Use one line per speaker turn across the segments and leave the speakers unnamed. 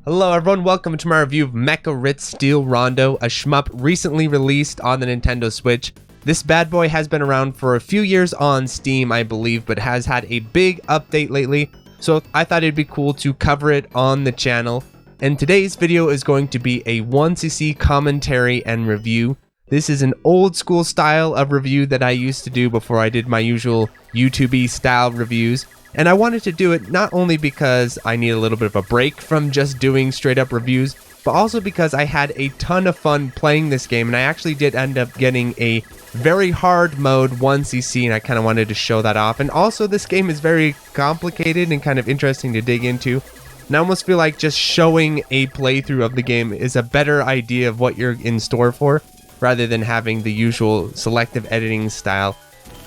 Hello everyone, welcome to my review of Mecha Ritz Steel Rondo, a shmup recently released on the Nintendo Switch. This bad boy has been around for a few years on Steam, I believe, but has had a big update lately, so I thought it'd be cool to cover it on the channel. And today's video is going to be a 1cc commentary and review. This is an old school style of review that I used to do before I did my usual YouTube-y style reviews. And I wanted to do it not only because I need a little bit of a break from just doing straight up reviews, but also because I had a ton of fun playing this game, and I actually did end up getting a very hard mode 1cc, and I kind of wanted to show that off. And also this game is very complicated and kind of interesting to dig into. And I almost feel like just showing a playthrough of the game is a better idea of what you're in store for, rather than having the usual selective editing style.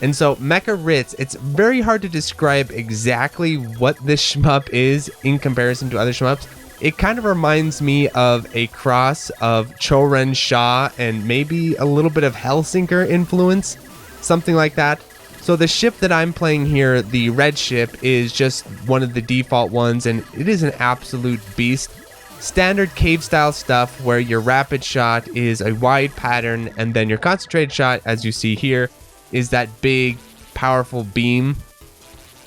And so Mecha Ritz, it's very hard to describe exactly what this shmup is in comparison to other shmups. It kind of reminds me of a cross of Cho Ren Sha and maybe a little bit of Hellsinker influence, something like that. So the ship that I'm playing here, the red ship, is just one of the default ones, and it is an absolute beast. Standard cave style stuff where your rapid shot is a wide pattern, and then your concentrated shot, as you see here, is that big, powerful beam.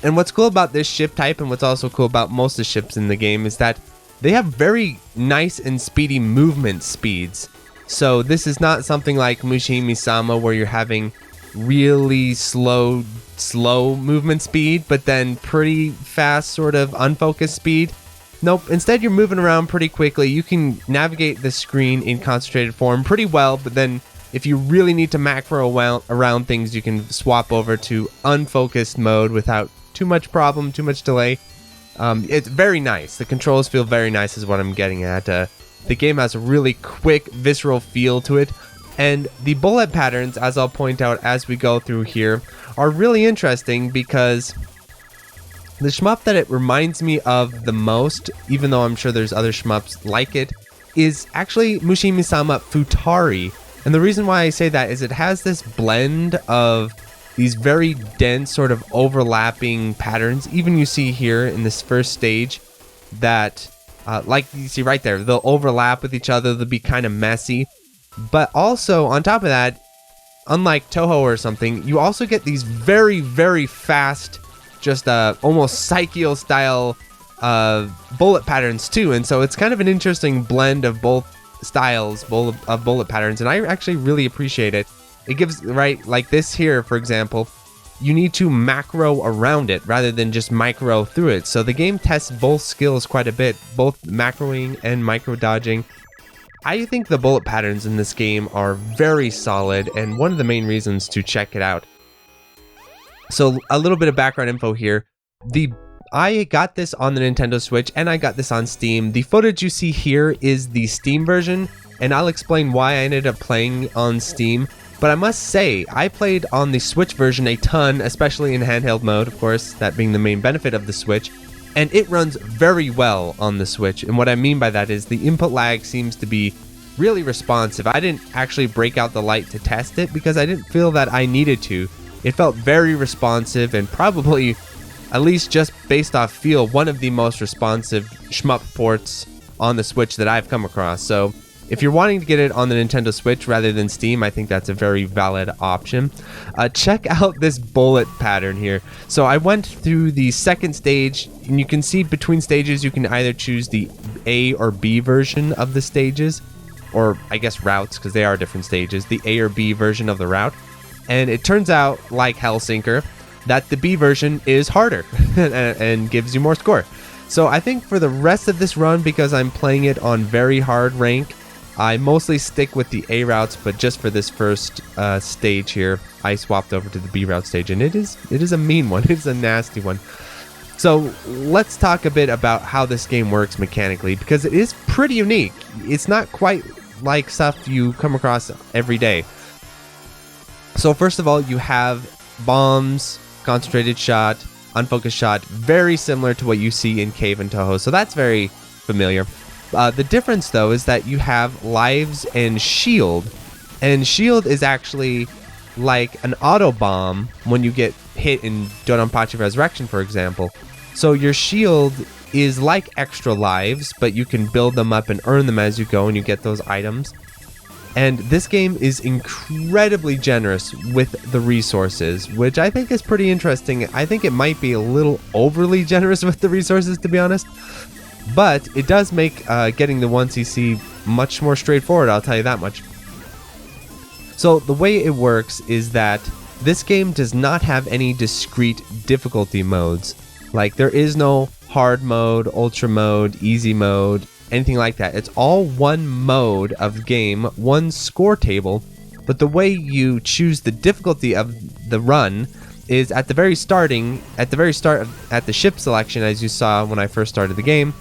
And what's cool about this ship type, and what's also cool about most of the ships in the game, is that they have very nice and speedy movement speeds. So this is not something like Mushihime-sama where you're having really slow movement speed, but then pretty fast sort of unfocused speed. Nope, instead you're moving around pretty quickly. You can navigate the screen in concentrated form pretty well, but then if you really need to macro around things, you can swap over to unfocused mode without too much problem, too much delay. It's very nice. The controls feel very nice is what I'm getting at. The game has a really quick, visceral feel to it. And the bullet patterns, as I'll point out as we go through here, are really interesting because the shmup that it reminds me of the most, even though I'm sure there's other shmups like it, is actually Mushihime-sama Futari. And the reason why I say that is it has this blend of these very dense sort of overlapping patterns. Even you see here in this first stage that, like you see right there, they'll overlap with each other, they'll be kind of messy. But also, on top of that, unlike Toho or something, you also get these very, very fast, just almost Psycho style bullet patterns too. And so it's kind of an interesting blend of both styles of bullet patterns, and I actually really appreciate it. It gives, right, like this here, for example, you need to macro around it rather than just micro through it. So the game tests both skills quite a bit, both macroing and micro dodging. I think the bullet patterns in this game are very solid, and one of the main reasons to check it out. So a little bit of background info here. I got this on the Nintendo Switch, and I got this on Steam. The footage you see here is the Steam version, and I'll explain why I ended up playing on Steam. But I must say, I played on the Switch version a ton, especially in handheld mode, of course, that being the main benefit of the Switch. And it runs very well on the Switch, and what I mean by that is the input lag seems to be really responsive. I didn't actually break out the light to test it because I didn't feel that I needed to. It felt very responsive, and probably, at least just based off feel, one of the most responsive shmup ports on the Switch that I've come across. So if you're wanting to get it on the Nintendo Switch rather than Steam, I think that's a very valid option. Check out this bullet pattern here. So I went through the second stage, and you can see between stages you can either choose the A or B version of the stages, or I guess routes, because they are different stages, the A or B version of the route. And it turns out, like Hellsinker, that the B version is harder and gives you more score. So I think for the rest of this run, because I'm playing it on very hard rank, I mostly stick with the A routes, but just for this first stage here, I swapped over to the B route stage, and it is a mean one. It's a nasty one. So let's talk a bit about how this game works mechanically, because it is pretty unique. It's not quite like stuff you come across every day. So first of all, you have bombs, concentrated shot, unfocused shot, very similar to what you see in Cave and Toho, so that's very familiar. The difference though is that you have lives and shield is actually like an auto bomb when you get hit in Dodonpachi Resurrection, for example. So your shield is like extra lives, but you can build them up and earn them as you go, and you get those items. And this game is incredibly generous with the resources, which I think is pretty interesting. I think it might be a little overly generous with the resources, to be honest. But it does make getting the 1cc much more straightforward, I'll tell you that much. So the way it works is that this game does not have any discrete difficulty modes. Like, there is no hard mode, ultra mode, easy mode, anything like that. It's all one mode of game, one score table, but the way you choose the difficulty of the run is at the very start at the ship selection, as you saw when I first started the game,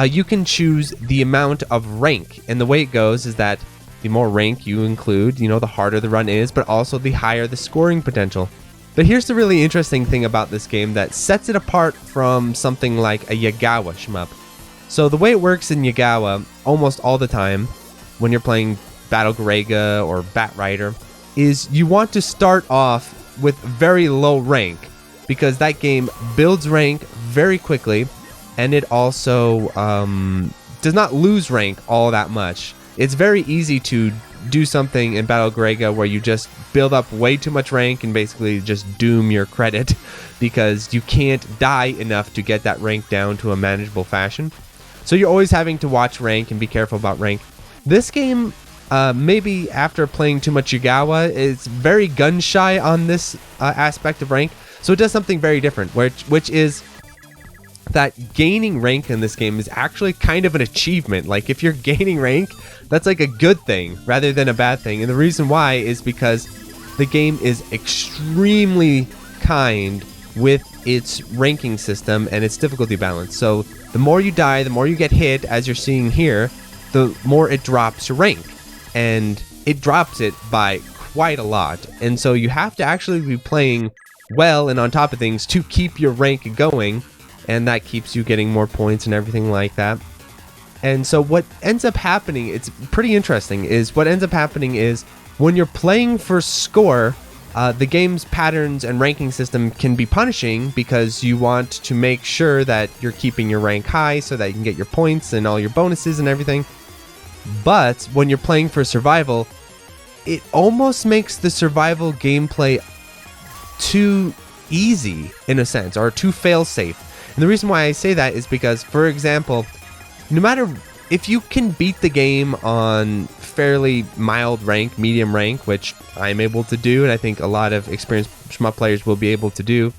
you can choose the amount of rank, and the way it goes is that the more rank you include, the harder the run is, but also the higher the scoring potential. But here's the really interesting thing about this game that sets it apart from something like a Yagawa shmup. So the way it works in Yagawa, almost all the time, when you're playing Battle Garega or Bat Rider, is you want to start off with very low rank, because that game builds rank very quickly, and it also does not lose rank all that much. It's very easy to do something in Battle Garega where you just build up way too much rank and basically just doom your credit because you can't die enough to get that rank down to a manageable fashion. So you're always having to watch rank and be careful about rank. This game, maybe after playing too much Yagawa, is very gun shy on this aspect of rank. So it does something very different, which is that gaining rank in this game is actually kind of an achievement. Like, if you're gaining rank, that's like a good thing rather than a bad thing. And the reason why is because the game is extremely kind with its ranking system and its difficulty balance. So the more you die, the more you get hit, as you're seeing here, the more it drops your rank. And it drops it by quite a lot. And so you have to actually be playing well and on top of things to keep your rank going. And that keeps you getting more points and everything like that. And so what ends up happening, it's pretty interesting, is what ends up happening is when you're playing for score, the game's patterns and ranking system can be punishing because you want to make sure that you're keeping your rank high so that you can get your points and all your bonuses and everything. But when you're playing for survival, it almost makes the survival gameplay too easy in a sense, or too fail-safe. And the reason why I say that is because, for example, no matter if you can beat the game on fairly mild rank, medium rank, which I'm able to do, and I think a lot of experienced shmup players will be able to do,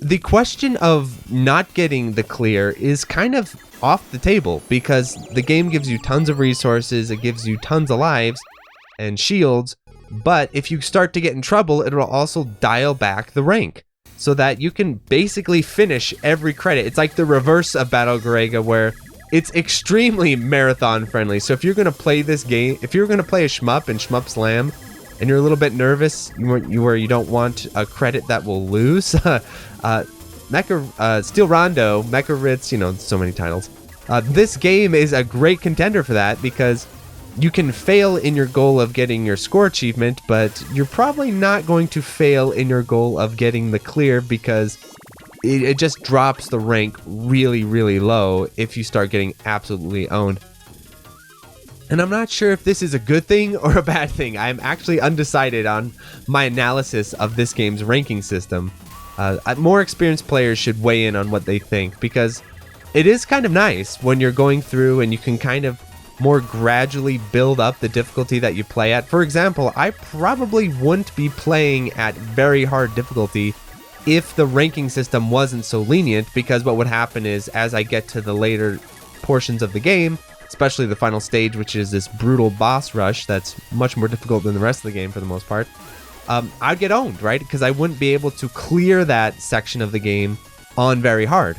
the question of not getting the clear is kind of off the table because the game gives you tons of resources, it gives you tons of lives and shields, but if you start to get in trouble, it'll also dial back the rank, so that you can basically finish every credit. It's like the reverse of Battle Garega, where it's extremely marathon friendly. So if you're going to play this game, if you're going to play a shmup in Shmup Slam, and you're a little bit nervous, where you don't want a credit that will lose, Steel Rondo, Mecha Ritz, so many titles. This game is a great contender for that because you can fail in your goal of getting your score achievement, but you're probably not going to fail in your goal of getting the clear because it just drops the rank really, really low if you start getting absolutely owned. And I'm not sure if this is a good thing or a bad thing. I'm actually undecided on my analysis of this game's ranking system. More experienced players should weigh in on what they think, because it is kind of nice when you're going through and you can kind of more gradually build up the difficulty that you play at. For example, I probably wouldn't be playing at very hard difficulty if the ranking system wasn't so lenient, because what would happen is, as I get to the later portions of the game, especially the final stage, which is this brutal boss rush that's much more difficult than the rest of the game for the most part, I'd get owned, right? Because I wouldn't be able to clear that section of the game on very hard.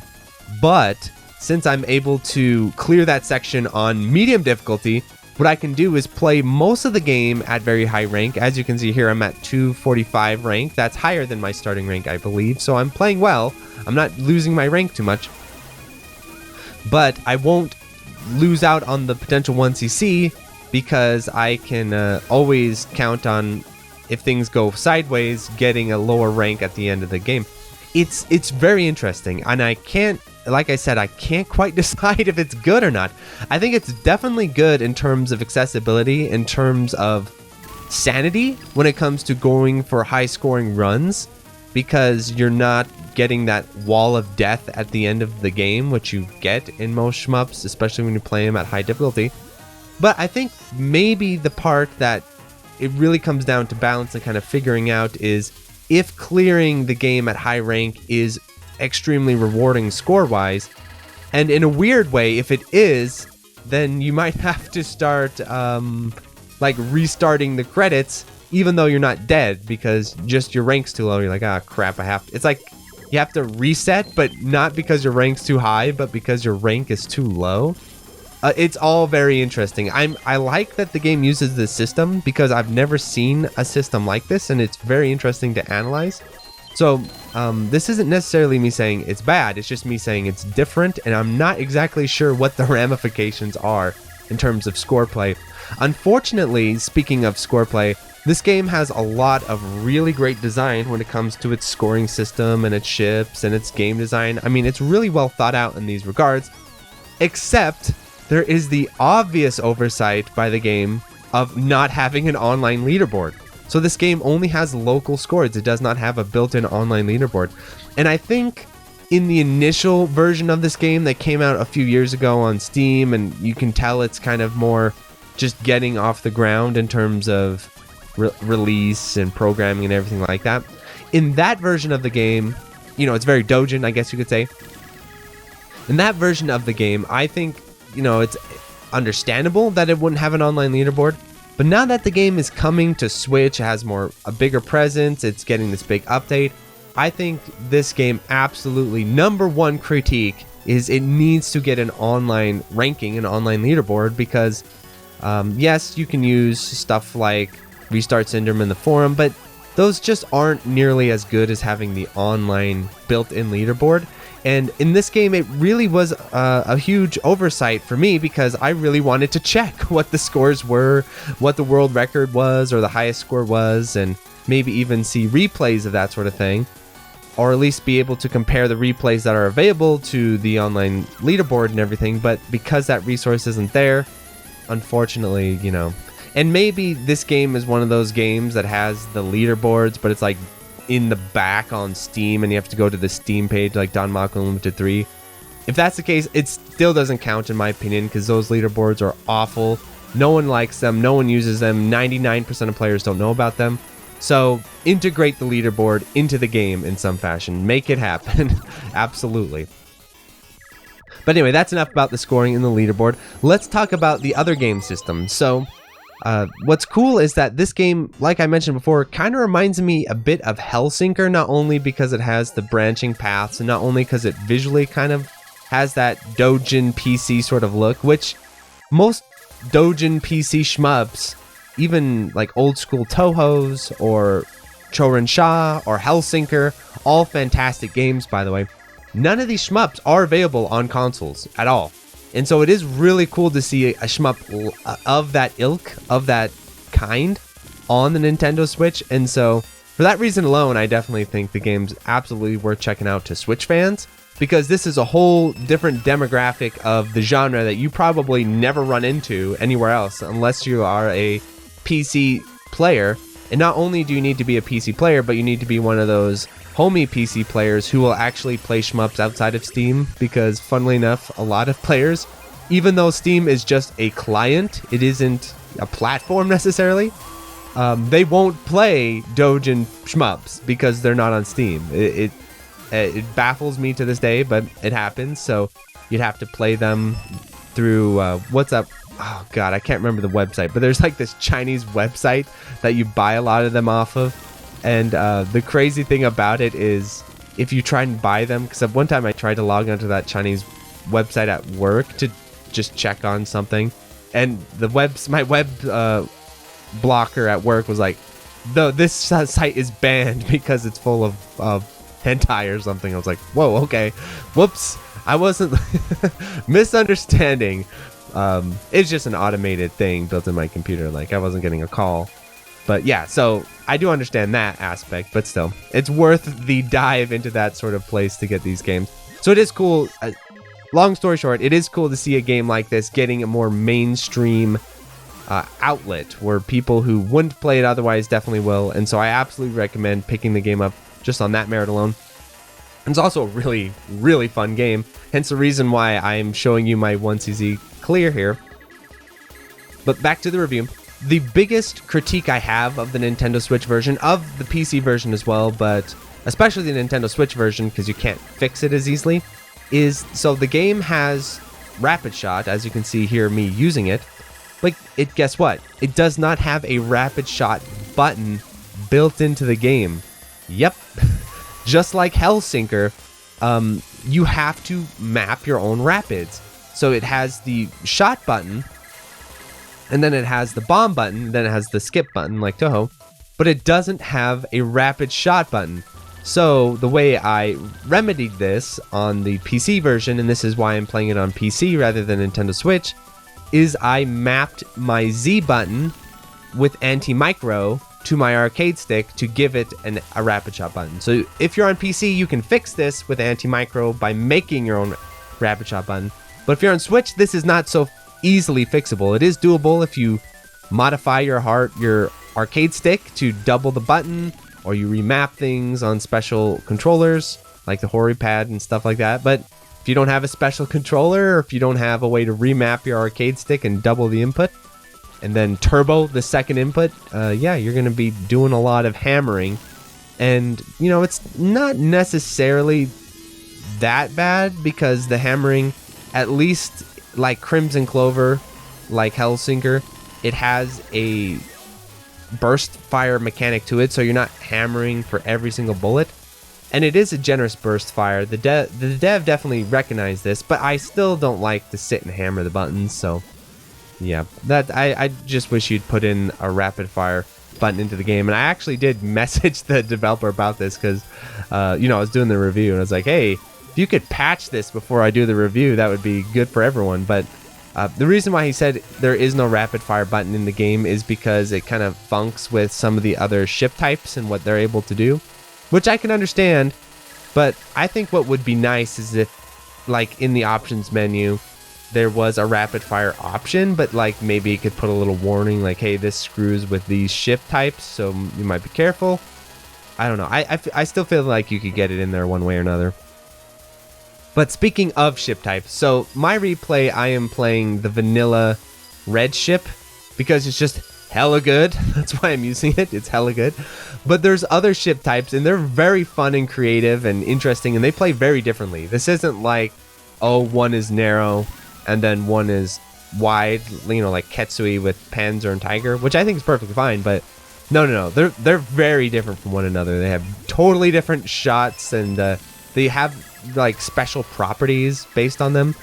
But since I'm able to clear that section on medium difficulty, what I can do is play most of the game at very high rank. As you can see here, I'm at 245 rank. That's higher than my starting rank, I believe. So I'm playing well. I'm not losing my rank too much. But I won't lose out on the potential 1cc because I can always count on, if things go sideways, getting a lower rank at the end of the game. It's very interesting, and I can't like I said, I can't quite decide if it's good or not. I think it's definitely good in terms of accessibility, in terms of sanity when it comes to going for high scoring runs, because you're not getting that wall of death at the end of the game, which you get in most shmups, especially when you play them at high difficulty. But I think maybe the part that it really comes down to balance and kind of figuring out is if clearing the game at high rank is extremely rewarding score-wise. And in a weird way, if it is, then you might have to start like restarting the credits, even though you're not dead, because just your rank's too low. You're like, ah, crap, it's like you have to reset, but not because your rank's too high, but because your rank is too low. It's all very interesting. I like that the game uses this system because I've never seen a system like this, and it's very interesting to analyze. So this isn't necessarily me saying it's bad, it's just me saying it's different, and I'm not exactly sure what the ramifications are in terms of score play. Unfortunately, speaking of score play, this game has a lot of really great design when it comes to its scoring system and its ships and its game design. I mean, it's really well thought out in these regards, except there is the obvious oversight by the game of not having an online leaderboard. So this game only has local scores. It does not have a built-in online leaderboard. And I think in the initial version of this game that came out a few years ago on Steam, and you can tell it's kind of more just getting off the ground in terms of release and programming and everything like that. In that version of the game, you know, it's very Dojin, I guess you could say. In that version of the game, I think, you know, it's understandable that it wouldn't have an online leaderboard. But now that the game is coming to Switch, it has a bigger presence, it's getting this big update, I think this game absolutely, number one critique is it needs to get an online ranking, an online leaderboard, because yes, you can use stuff like Restart Syndrome in the forum, but those just aren't nearly as good as having the online built-in leaderboard. And in this game, it really was a huge oversight for me because I really wanted to check what the scores were, what the world record was, or the highest score was, and maybe even see replays of that sort of thing, or at least be able to compare the replays that are available to the online leaderboard and everything. But because that resource isn't there, unfortunately, you know, and maybe this game is one of those games that has the leaderboards, but it's like in the back on Steam, and you have to go to the Steam page like Danmaku Unlimited 3. If that's the case, it still doesn't count in my opinion, because those leaderboards are awful. No one likes them, no one uses them, 99% of players don't know about them. So integrate the leaderboard into the game in some fashion. Make it happen. Absolutely. But anyway, that's enough about the scoring in the leaderboard. Let's talk about the other game system. So what's cool is that this game, like I mentioned before, kind of reminds me a bit of Hellsinker, not only because it has the branching paths, and not only because it visually kind of has that Dojin PC sort of look, which most Dojin PC shmups, even like old school Toho's or Cho Ren Sha or Hellsinker, all fantastic games, by the way. None of these shmups are available on consoles at all. And so it is really cool to see a shmup of that ilk, of that kind, on the Nintendo Switch. And so for that reason alone, I definitely think the game's absolutely worth checking out to Switch fans, because this is a whole different demographic of the genre that you probably never run into anywhere else unless you are a PC player. And not only do you need to be a PC player, but you need to be one of those homey PC players who will actually play shmups outside of Steam, because funnily enough, a lot of players, even though Steam is just a client, it isn't a platform necessarily, they won't play Dojin shmups because they're not on Steam. It baffles me to this day, but it happens. So you'd have to play them through what's up. Oh god, I can't remember the website, but there's like this Chinese website that you buy a lot of them off of. And the crazy thing about it is, if you try and buy them, because one time I tried to log onto that Chinese website at work to just check on something, and my web blocker at work was like, this site is banned because it's full of hentai or something. I was like, whoa, okay, whoops, I wasn't misunderstanding. It's just an automated thing built in my computer, like I wasn't getting a call. But yeah, so I do understand that aspect, but still, it's worth the dive into that sort of place to get these games. So it is cool. Long story short, it is cool to see a game like this getting a more mainstream outlet where people who wouldn't play it otherwise definitely will. And so I absolutely recommend picking the game up just on that merit alone. It's also a really, really fun game. Hence the reason why I'm showing you my 1CZ clear here. But back to the review. The biggest critique I have of the Nintendo Switch version, of the PC version as well, but especially the Nintendo Switch version because you can't fix it as easily, is so the game has Rapid Shot, as you can see here, me using it. But guess what? It does not have a Rapid Shot button built into the game. Yep. Just like Hellsinker, you have to map your own rapids. So it has the shot button, and then it has the bomb button, then it has the skip button like Toho, but it doesn't have a rapid shot button. So the way I remedied this on the PC version, and this is why I'm playing it on PC rather than Nintendo Switch, is I mapped my Z button with anti-micro to my arcade stick to give it a rapid shot button. So if you're on PC, you can fix this with anti-micro by making your own rapid shot button. But if you're on Switch, this is not so easily fixable. It is doable if you modify your arcade stick to double the button, or you remap things on special controllers like the Hori pad and stuff like that. But if you don't have a special controller, or if you don't have a way to remap your arcade stick and double the input and then turbo the second input, yeah, you're going to be doing a lot of hammering. And it's not necessarily that bad, because the hammering, at least like Crimson Clover, like Hellsinker, it has a burst fire mechanic to it, so you're not hammering for every single bullet, and it is a generous burst fire. The dev definitely recognized this, but I still don't like to sit and hammer the buttons. So yeah, that I just wish you'd put in a rapid fire button into the game. And I actually did message the developer about this, because I was doing the review and I was like, hey, if you could patch this before I do the review, that would be good for everyone. But the reason why he said there is no rapid fire button in the game is because it kind of funks with some of the other ship types and what they're able to do, which I can understand. But I think what would be nice is if, like, in the options menu, there was a rapid fire option, but like maybe you could put a little warning like, hey, this screws with these ship types, so you might be careful. I don't know. I still feel like you could get it in there one way or another. But speaking of ship types, so my replay, I am playing the vanilla red ship because it's just hella good. That's why I'm using it. It's hella good. But there's other ship types, and they're very fun and creative and interesting, and they play very differently. This isn't like, oh, one is narrow and then one is wide, like Ketsui with Panzer and Tiger, which I think is perfectly fine. But no. They're very different from one another. They have totally different shots, and they have like special properties based on them.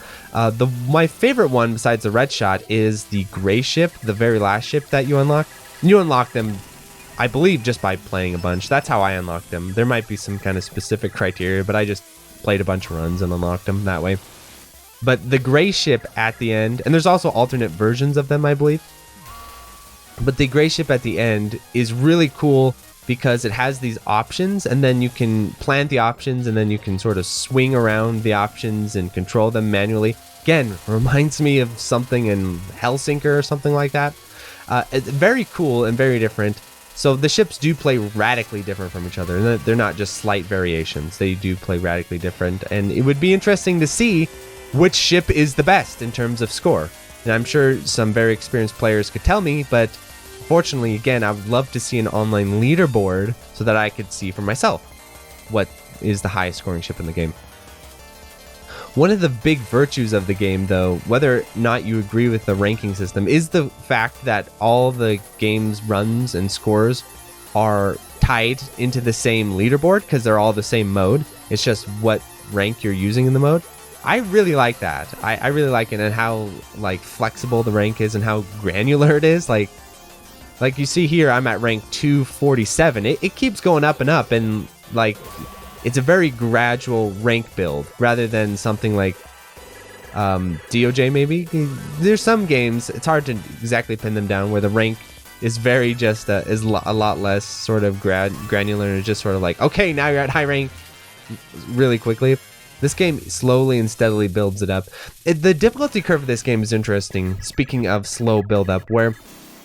My favorite one besides the red shot is the gray ship, the very last ship that you unlock. You unlock them, I believe, just by playing a bunch. That's how I unlocked them. There might be some kind of specific criteria, but I just played a bunch of runs and unlocked them that way. But the gray ship at the end, and there's also alternate versions of them, I believe, but the gray ship at the end is really cool because it has these options, and then you can plant the options, and then you can sort of swing around the options and control them manually. Again, reminds me of something in Hellsinker or something like that. It's very cool and very different. So the ships do play radically different from each other, and they're not just slight variations. They do play radically different, and it would be interesting to see which ship is the best in terms of score. And I'm sure some very experienced players could tell me, but fortunately, again, I would love to see an online leaderboard so that I could see for myself what is the highest scoring ship in the game. One of the big virtues of the game, though, whether or not you agree with the ranking system, is the fact that all the game's runs and scores are tied into the same leaderboard because they're all the same mode. It's just what rank you're using in the mode. I really like that. I really like it, and how like flexible the rank is and how granular it is. Like you see here, I'm at rank 247. It keeps going up and up, and like it's a very gradual rank build rather than something like DOJ maybe. There's some games, it's hard to exactly pin them down, where the rank is very just is a lot less sort of granular, and it's just sort of like, okay, now you're at high rank really quickly. This game slowly and steadily builds it up. The difficulty curve of this game is interesting, speaking of slow build up, where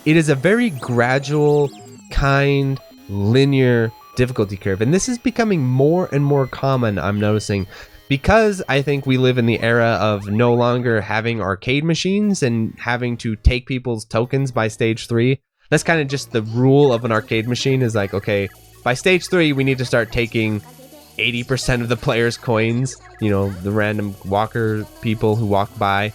it is a very gradual, kind, linear difficulty curve. And this is becoming more and more common, I'm noticing, because I think we live in the era of no longer having arcade machines and having to take people's tokens by stage 3. That's kind of just the rule of an arcade machine, is like, okay, by stage 3, we need to start taking 80% of the players' coins, you know, the random walker people who walk by.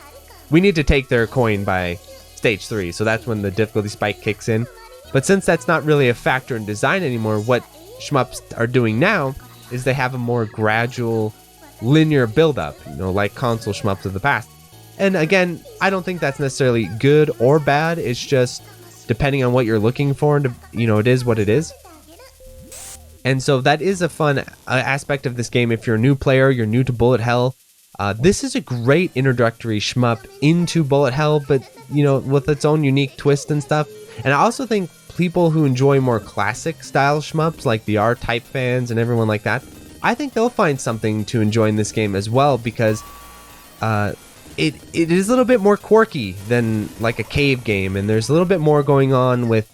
We need to take their coin by stage 3, so that's when the difficulty spike kicks in. But since that's not really a factor in design anymore, what shmups are doing now is they have a more gradual, linear build-up, you know, like console shmups of the past. And again, I don't think that's necessarily good or bad. It's just depending on what you're looking for, and you know, it is what it is. And so that is a fun aspect of this game. If you're a new player, you're new to Bullet Hell, this is a great introductory shmup into Bullet Hell, but you know, with its own unique twist and stuff. And I also think people who enjoy more classic style shmups, like the R-Type fans and everyone like that, I think they'll find something to enjoy in this game as well, because it is a little bit more quirky than like a cave game, and there's a little bit more going on with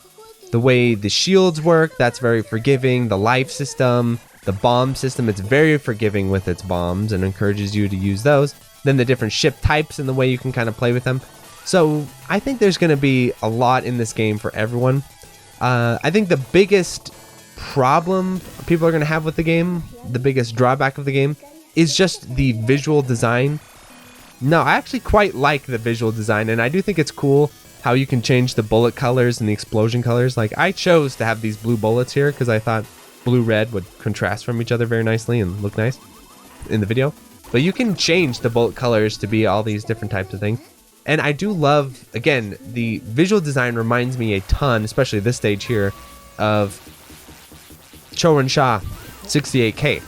the way the shields work. That's very forgiving. The life system, the bomb system, it's very forgiving with its bombs and encourages you to use those. Then the different ship types and the way you can kind of play with them. So I think there's going to be a lot in this game for everyone. I think the biggest problem people are going to have with the game, the biggest drawback of the game, is just the visual design. No, I actually quite like the visual design, and I do think it's cool how you can change the bullet colors and the explosion colors. Like, I chose to have these blue bullets here because I thought blue-red would contrast from each other very nicely and look nice in the video. But you can change the bullet colors to be all these different types of things. And I do love, again, the visual design reminds me a ton, especially this stage here, of Cho Ren Sha 68K.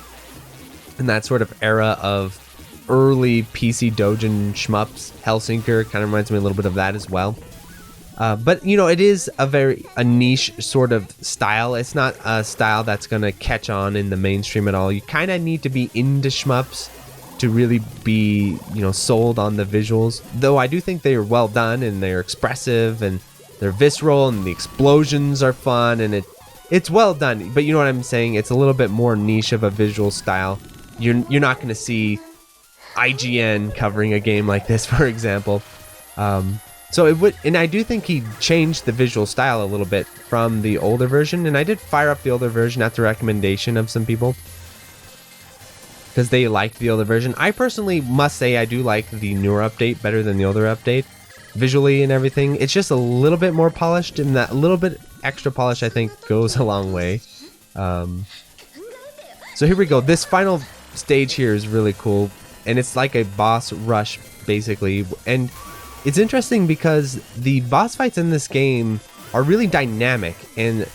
And that sort of era of early PC Dojin shmups. Hellsinker kind of reminds me a little bit of that as well. But, you know, it is a niche sort of style. It's not a style that's going to catch on in the mainstream at all. You kind of need to be into shmups to really be, you know, sold on the visuals. Though I do think they are well done, and they're expressive, and they're visceral, and the explosions are fun, and it's well done. But you know what I'm saying? It's a little bit more niche of a visual style. You're not going to see IGN covering a game like this, for example. So it would, and I do think he changed the visual style a little bit from the older version, and I did fire up the older version at the recommendation of some people because they liked the older version. I personally must say I do like the newer update better than the older update, visually and everything. It's just a little bit more polished, and that little bit extra polish I think goes a long way. So here we go. This final stage here is really cool, and it's like a boss rush basically, and it's interesting because the boss fights in this game are really dynamic. And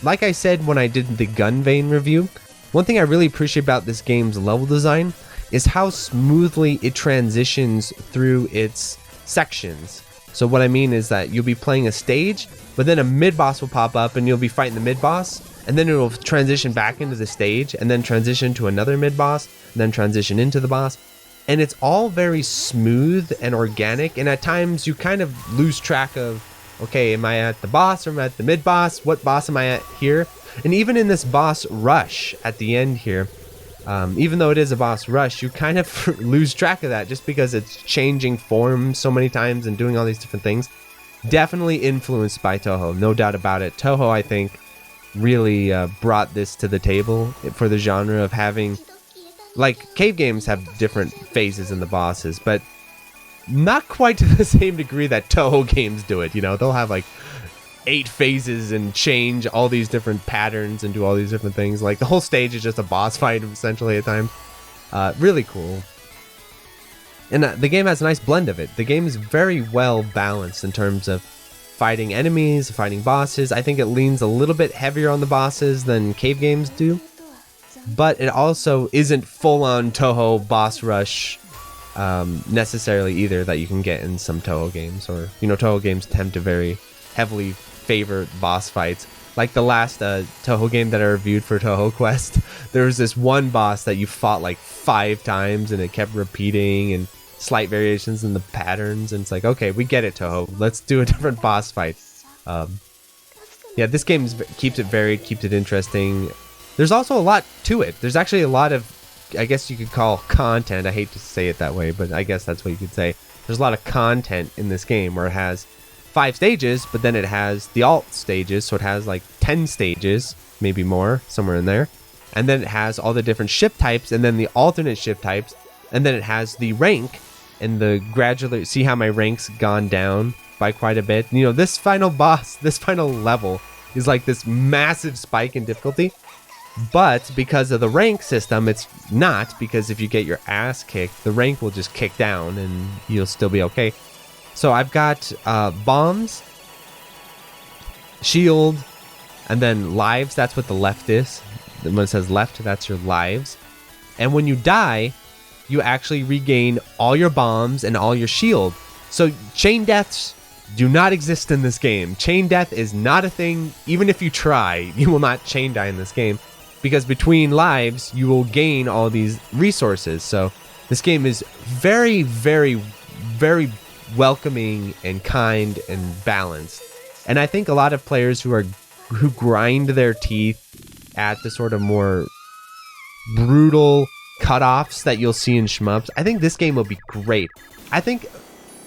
like I said when I did the Gun Vein review, one thing I really appreciate about this game's level design is how smoothly it transitions through its sections. So what I mean is that you'll be playing a stage, but then a mid-boss will pop up and you'll be fighting the mid-boss, and then it will transition back into the stage, and then transition to another mid-boss, and then transition into the boss. And it's all very smooth and organic, and at times you kind of lose track of, okay, am I at the boss or am I at the mid-boss? What boss am I at here? And even in this boss rush at the end here, even though it is a boss rush, you kind of lose track of that just because it's changing form so many times and doing all these different things. Definitely influenced by Toho, no doubt about it. Toho, I think, really brought this to the table for the genre of having... Like, cave games have different phases in the bosses, but not quite to the same degree that Toho games do it. You know, they'll have like 8 phases and change all these different patterns and do all these different things. Like, the whole stage is just a boss fight, essentially, at times. Really cool. And the game has a nice blend of it. The game is very well balanced in terms of fighting enemies, fighting bosses. I think it leans a little bit heavier on the bosses than cave games do. But it also isn't full-on Toho boss rush necessarily either that you can get in some Toho games. Or, you know, Toho games tend to very heavily favor boss fights. Like the last Toho game that I reviewed for Toho Quest, there was this one boss that you fought like 5 times and it kept repeating and slight variations in the patterns, and it's like, okay, we get it, Toho. Let's do a different boss fight. Yeah, this game keeps it varied, keeps it interesting. There's also a lot to it. There's actually a lot of, I guess you could call content. I hate to say it that way, but I guess that's what you could say. There's a lot of content in this game where it has 5 stages, but then it has the alt stages, so it has like 10 stages, maybe more, somewhere in there. And then it has all the different ship types, and then the alternate ship types, and then it has the rank, and the gradually, see how my rank's gone down by quite a bit. You know, this final boss, this final level is like this massive spike in difficulty, but because of the rank system, it's not, because if you get your ass kicked, the rank will just kick down and you'll still be okay. So I've got bombs, shield, and then lives. That's what the left is. When it says left, that's your lives. And when you die, you actually regain all your bombs and all your shield. So chain deaths do not exist in this game. Chain death is not a thing. Even if you try, you will not chain die in this game, because between lives, you will gain all these resources. So this game is very, very, very welcoming and kind and balanced. And I think a lot of players who grind their teeth at the sort of more brutal cutoffs that you'll see in shmups, I think this game will be great. I think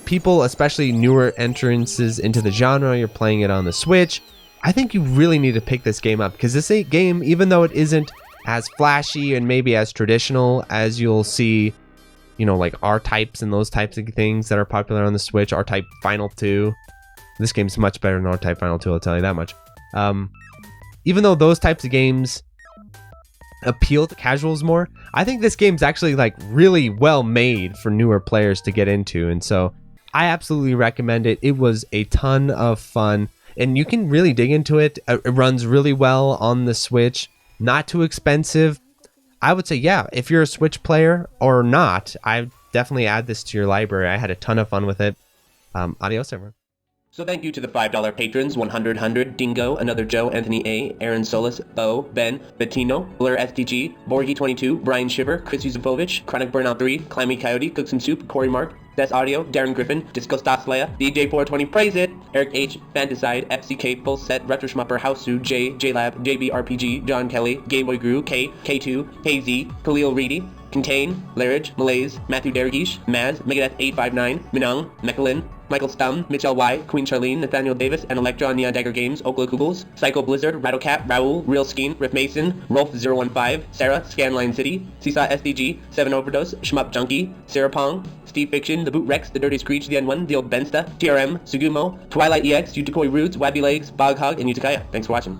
people, especially newer entrances into the genre, you're playing it on the Switch, I think you really need to pick this game up, because this game, even though it isn't as flashy and maybe as traditional as you'll see, you know, like R-types and those types of things that are popular on the Switch, R-Type Final 2. This game's much better than R-Type Final 2, I'll tell you that much. Even though those types of games appeal to casuals more, I think this game's actually like really well made for newer players to get into, and so I absolutely recommend it. It was a ton of fun, and you can really dig into it. It runs really well on the Switch, not too expensive. I would say, yeah, if you're a Switch player or not, I definitely add this to your library. I had a ton of fun with it. Adios, everyone.
So thank you to the $5 patrons: 100, Dingo, Another Joe, Anthony A, Aaron Solis, Bo, Ben, Bettino, Blur SDG, Borgie22, Brian Shiver, Chris Yusufovich, Chronic Burnout 3, Climby Coyote, Cook Some Soup, Corey Mark, Des Audio, Darren Griffin, Disco Staslaya, DJ420 Praise It, Eric H, Fantaside, FCK, Full Set, Retro Schmupper, Housu, J, JLab, JBRPG, John Kelly, Gameboy Guru, K, K2, KZ, Khalil Reedy, Contain, Larridge, Malaise, Matthew Deragish, Maz, Megadeth 859, Minung, Mechalin, Michael Stum, Mitchell Y, Queen Charlene, Nathaniel Davis, and Electron Neon Dagger Games, Okla Kugels, Psycho Blizzard, Rattlecat, Raoul, Real Skeen, Riff Mason, Rolf015, Sarah, Scanline City, Seesaw SDG, 7 Overdose, Shmup Junkie, Sarah Pong, Steve Fiction, The Boot Rex, The Dirty Screech, The N1, The Old Bensta, TRM, Sugumo, Twilight EX, Utakoi Roots, Wabby Legs, Bog Hog, and Utakaya. Thanks for watching.